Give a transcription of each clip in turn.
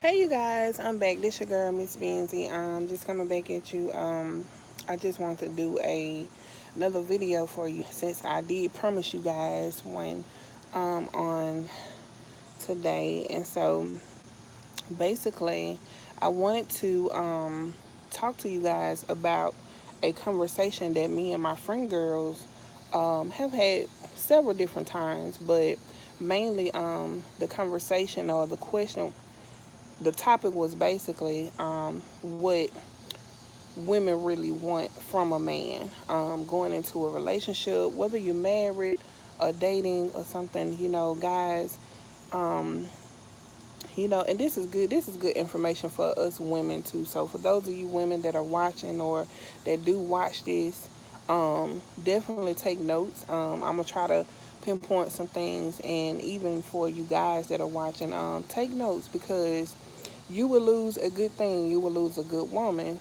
Hey you guys, I'm back. This your girl Miss Benzie. Just coming back at you. I just want to do another video for you since I did promise you guys one on today. And so basically I wanted to talk to you guys about a conversation that me and my friend girls have had several different times, but mainly the conversation or the question, the topic was basically what women really want from a man going into a relationship, whether you're married or dating or something. Guys, um, and this is good. This is good information for us women too. So for those of you women that are watching or that do watch this, definitely take notes. I'm gonna try to pinpoint some things, and even for you guys that are watching, take notes because you will lose a good thing. You will lose a good woman,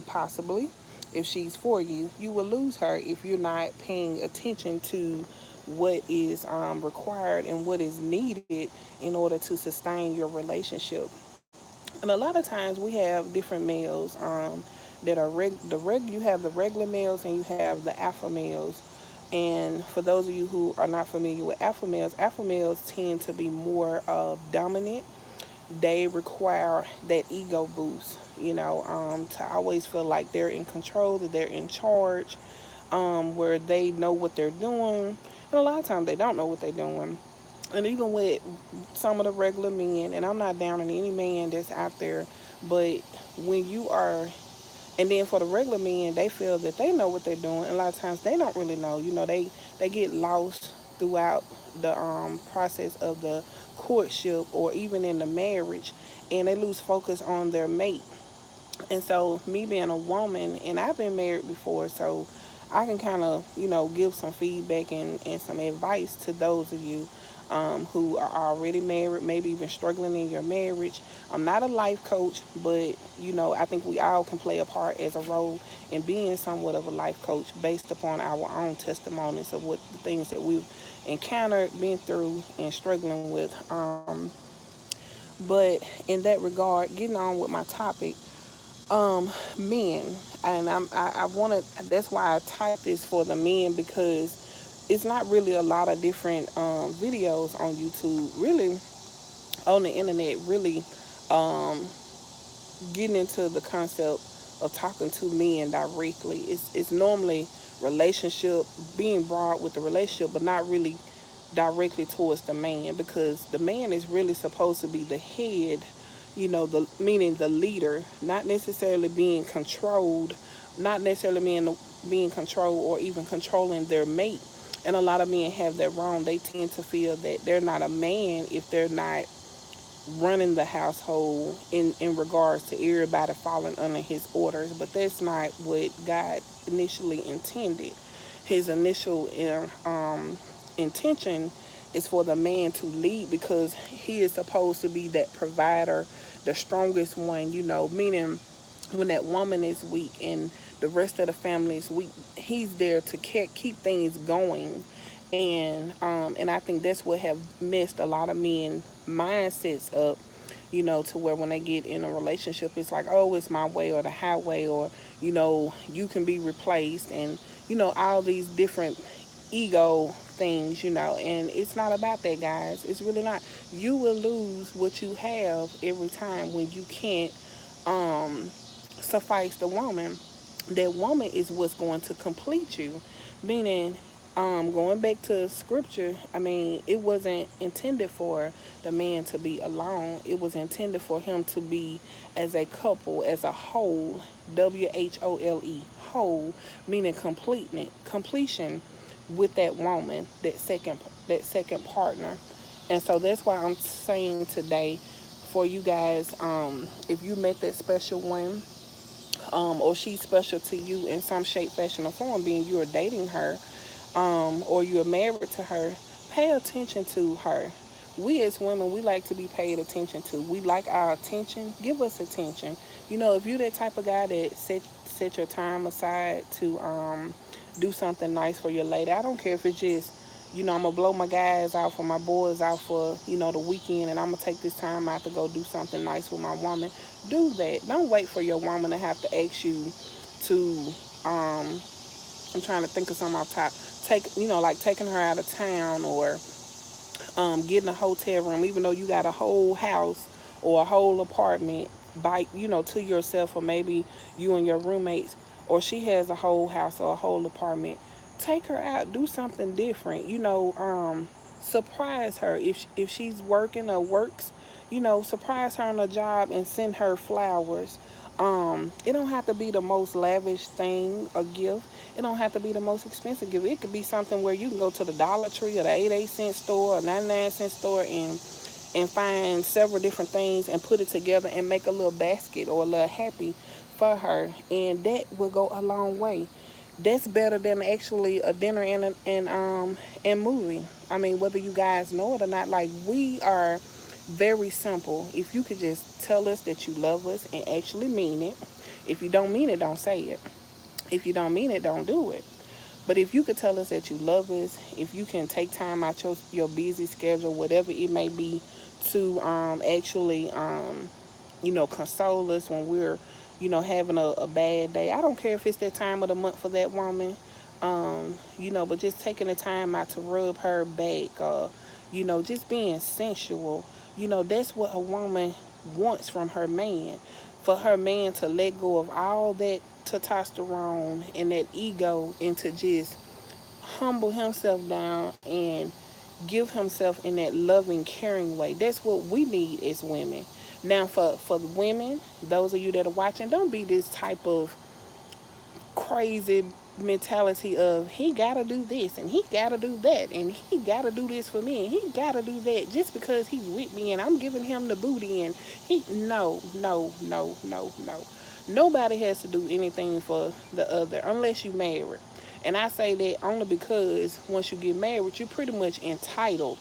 possibly, if she's for you. You will lose her if you're not paying attention to what is required and what is needed in order to sustain your relationship. And a lot of times we have different males that are you have the regular males and you have the alpha males. And for those of you who are not familiar with alpha males tend to be more dominant. They require that ego boost, to always feel like they're in control, that they're in charge, where they know what they're doing. And a lot of times they don't know what they're doing. And even with some of the regular men, and I'm not down on any man that's out there, but when you are, and then for the regular men, they feel that they know what they're doing. And a lot of times they don't really know. They get lost throughout the process of the courtship or even in the marriage, and they lose focus on their mate. And so, me being a woman, and I've been married before, so I can kind of, give some feedback and some advice to those of you who are already married, maybe even struggling in your marriage. I'm not a life coach, but, I think we all can play a part as a role in being somewhat of a life coach based upon our own testimonies of what the things that we've encountered, been through, and struggling with. But in that regard, getting on with my topic, men, and I want to. That's why I type this for the men because it's not really a lot of different videos on YouTube, really on the internet, really um, getting into the concept of talking to men directly. It's normally relationship being brought with the relationship, but not really directly towards the man because the man is really supposed to be the head, the meaning the leader, not necessarily being controlled, not necessarily being controlled or even controlling their mate. And a lot of men have that wrong. They tend to feel that they're not a man if they're not running the household in regards to everybody falling under his orders. But that's not what God initially intended. His initial intention is for the man to lead because he is supposed to be that provider, the strongest one, meaning when that woman is weak and the rest of the family is weak, he's there to keep things going. And I think that's what have messed a lot of men mindsets up, to where when they get in a relationship, it's like, oh, it's my way or the highway, or you can be replaced, and all these different ego things, and it's not about that, guys. It's really not. You will lose what you have every time when you can't um suffice the woman. That woman is what's going to complete you. Meaning, going back to scripture, I mean, it wasn't intended for the man to be alone. It was intended for him to be as a couple, as a whole, WHOLE, whole, meaning completion with that woman, that second partner. And so that's why I'm saying today for you guys, if you met that special one, or she's special to you in some shape, fashion, or form, being you are dating her, or you're married to her, pay attention to her. We as women, we like to be paid attention to. We like our attention. Give us attention. If you're that type of guy that set your time aside to do something nice for your lady, I don't care if it's just I'm gonna blow my guys out for my boys out for, the weekend, and I'm gonna take this time out to go do something nice with my woman. Do that. Don't wait for your woman to have to ask you to, um, I'm trying to think of something off top. Like taking her out of town, or getting a hotel room, even though you got a whole house or a whole apartment by, to yourself, or maybe you and your roommates, or she has a whole house or a whole apartment. Take her out, do something different, surprise her if she's working or works, surprise her on a job and send her flowers. It don't have to be the most lavish thing or gift. It don't have to be the most expensive gift. It could be something where you can go to the Dollar Tree or the 88-cent store or 99-cent store and find several different things and put it together and make a little basket or a little happy for her, and that will go a long way. That's better than actually a dinner and movie. I mean, whether you guys know it or not, like, we are very simple. If you could just tell us that you love us and actually mean it. If you don't mean it, don't say it. If you don't mean it, don't do it. But if you could tell us that you love us, if you can take time out your busy schedule, whatever it may be, to actually, console us when we're, having a bad day. I don't care if it's that time of the month for that woman, but just taking the time out to rub her back, just being sensual. That's what a woman wants from her man. For her man to let go of all that testosterone and that ego, and to just humble himself down and give himself in that loving, caring way. That's what we need as women. Now, for the women, those of you that are watching, don't be this type of crazy mentality of, he gotta do this and he gotta do that and he gotta do this for me and he gotta do that just because he's with me and I'm giving him the booty, and he, no, no, no, no, no. Nobody has to do anything for the other unless you married. And I say that only because once you get married, you're pretty much entitled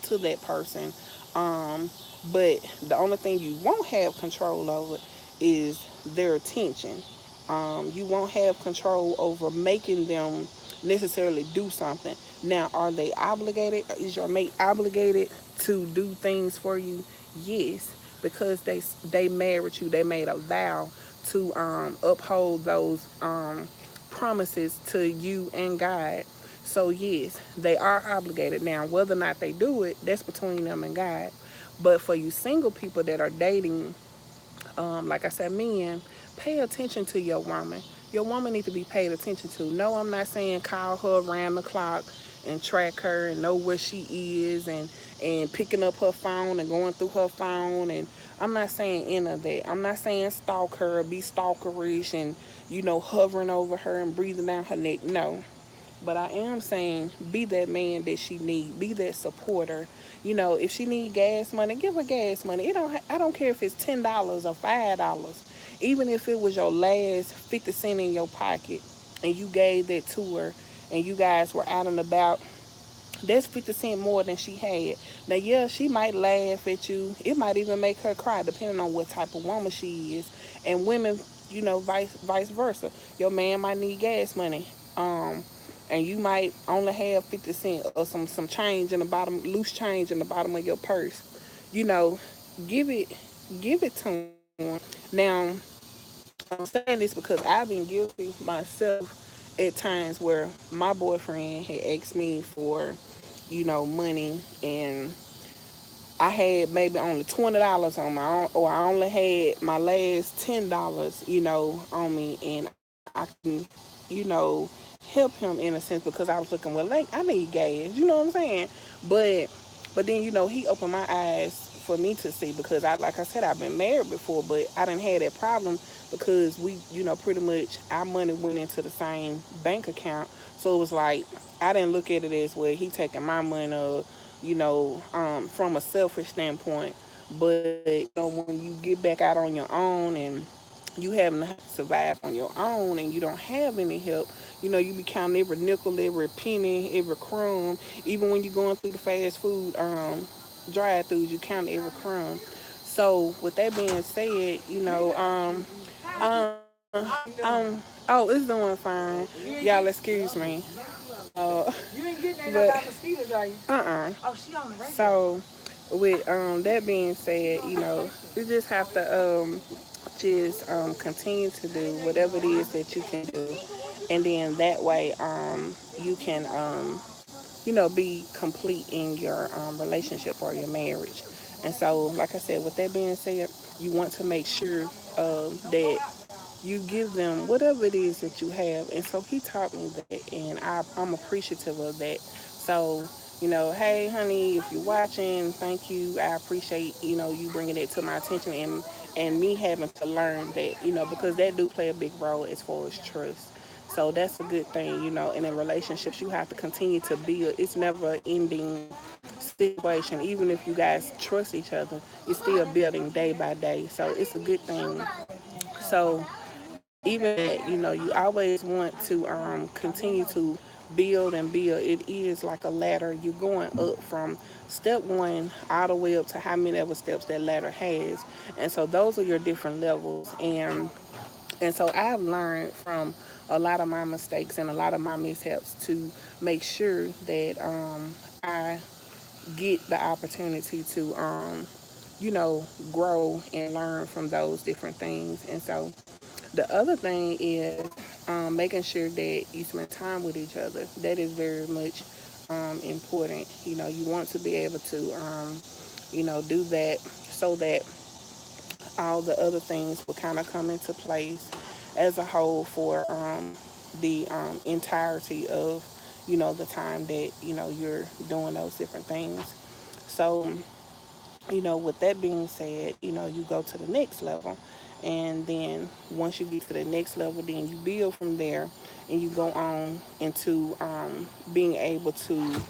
to that person. Um, but the only thing you won't have control over is their attention. You won't have control over making them necessarily do something. Now, are they obligated? Is your mate obligated to do things for you? Yes, because they married you. They made a vow to uphold those promises to you and God. So yes, they are obligated. Now, whether or not they do it, that's between them and God. But for you single people that are dating, like I said, men, pay attention to your woman. Your woman needs to be paid attention to. No, I'm not saying call her around the clock and track her and know where she is, and picking up her phone and going through her phone, and I'm not saying any of that. I'm not saying stalk her, be stalkerish, and hovering over her and breathing down her neck. No, but I am saying be that man that she need. Be that supporter. If she need gas money, give her gas money. I don't care if it's $10 or $5. Even if it was your last 50 cents in your pocket and you gave that to her and you guys were out and about, that's 50 cents more than she had. Now, yeah, she might laugh at you. It might even make her cry, depending on what type of woman she is. And women, vice versa. Your man might need gas money, and you might only have 50 cents or some change in the bottom, loose change in the bottom of your purse. You know, give it, give it to him. Now, I'm saying this because I've been guilty myself at times where my boyfriend had asked me for, money, and I had maybe only $20 on my own, or I only had my last $10, on me, and I can, help him in a sense because I was looking, well, like, I need gas, you know what I'm saying? But but then he opened my eyes for me to see, because like I said, I've been married before, but I didn't have that problem because we, pretty much our money went into the same bank account. So it was like I didn't look at it as, well, he taking my money, or from a selfish standpoint. But when you get back out on your own and you having to survive on your own and you don't have any help, you be counting every nickel, every penny, every crumb. Even when you're going through the fast food drive-throughs, you count every crumb. So with that being said, um, oh, it's doing fine. Y'all excuse me. You ain't getting that about mosquitoes, are you? Oh, she on the radio. So, with that being said, you just have to just continue to do whatever it is that you can do, and then that way you can be complete in your relationship or your marriage. And so, like I said, with that being said, you want to make sure that you give them whatever it is that you have. And so he taught me that, and I'm appreciative of that. So, hey, honey, if you're watching, thank you. I appreciate, you bringing it to my attention, and me having to learn that, because that do play a big role as far as trust. So that's a good thing, and in relationships, you have to continue to build. It's never an ending situation. Even if you guys trust each other, it's still building day by day. So it's a good thing. So even that, you always want to continue to build and build. It is like a ladder. You're going up from step one all the way up to how many other steps that ladder has. And so those are your different levels. And so I've learned from a lot of my mistakes and a lot of my mishaps to make sure that I get the opportunity to grow and learn from those different things. And so the other thing is making sure that you spend time with each other. That is very much important. You want to be able to, do that so that all the other things will kind of come into place as a whole for the entirety of, the time that, you're doing those different things. So, with that being said, you go to the next level. And then once you get to the next level, then you build from there and you go on into being able to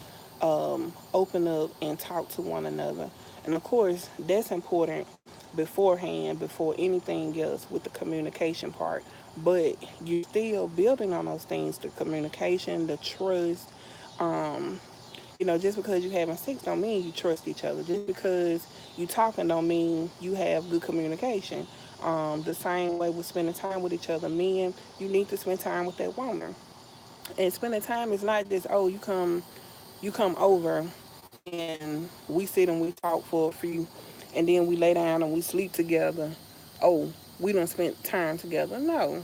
open up and talk to one another. And of course, that's important beforehand, before anything else with the communication part. But you're still building on those things, the communication, the trust, um, just because you having sex don't mean you trust each other. Just because you talking don't mean you have good communication. The same way with spending time with each other. Men, you need to spend time with that woman. And spending time is not just, oh, you come over and we sit and we talk for a few, and then we lay down and we sleep together. Oh, we don't spend time together. No,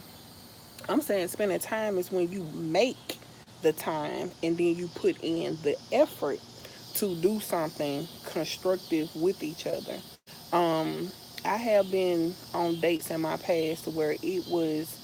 I'm saying spending time is when you make the time and then you put in the effort to do something constructive with each other. Um, I have been on dates in my past where it was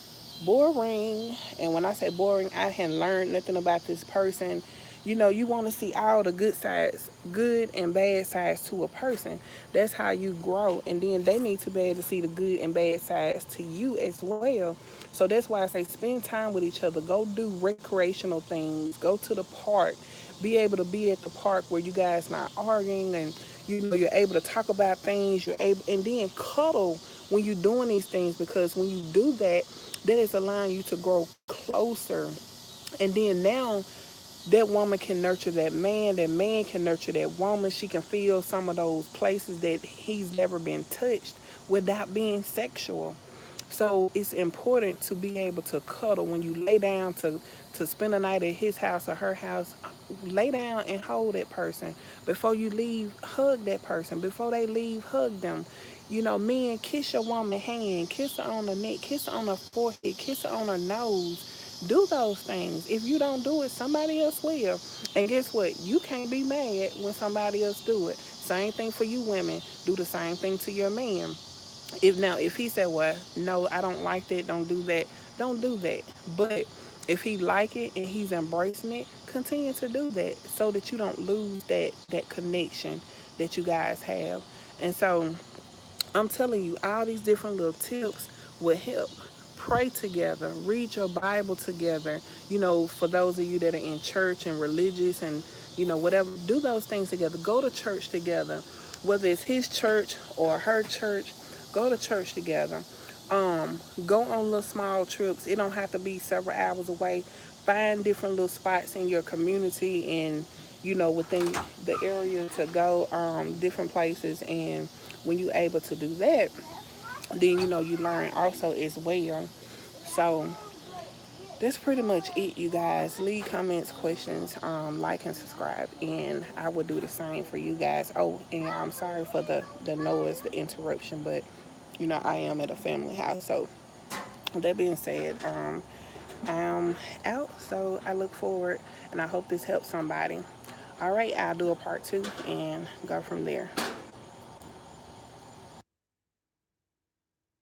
boring, and when I say boring, I hadn't learned nothing about this person. You want to see all the good sides, good and bad sides to a person. That's how you grow, and then they need to be able to see the good and bad sides to you as well. So that's why I say spend time with each other. Go do recreational things. Go to the park. Be able to be at the park where you guys not arguing, and you're able to talk about things. You're able, and then cuddle when you're doing these things, because when you do that, that is allowing you to grow closer. And then now that woman can nurture that man can nurture that woman. She can feel some of those places that he's never been touched without being sexual. So it's important to be able to cuddle when you lay down to spend a night at his house or her house. Lay down and hold that person. Before you leave, hug that person. Before they leave, hug them. Men, kiss your woman hand, kiss her on the neck, kiss her on her forehead, kiss her on her nose. Do those things. If you don't do it, somebody else will. And guess what? You can't be mad when somebody else do it. Same thing for you women. Do the same thing to your man. If he said, well, no, I don't like that, don't do that, don't do that. But if he like it and he's embracing it, continue to do that so that you don't lose that connection that you guys have. And so I'm telling you, all these different little tips will help. Pray together, read your Bible together. For those of you that are in church and religious and, whatever, do those things together. Go to church together, whether it's his church or her church, go to church together. Go on little small trips. It don't have to be several hours away. Find different little spots in your community and, within the area to go, different places. And when you're able to do that, then you learn also as well. So that's pretty much it, you guys. Leave comments, questions, like and subscribe, and I will do the same for you guys. Oh, and I'm sorry for the noise, the interruption, but you know I am at a family house. So with that being said, I'm out. So I look forward, and I hope this helps somebody. All right, I'll do a part two and go from there.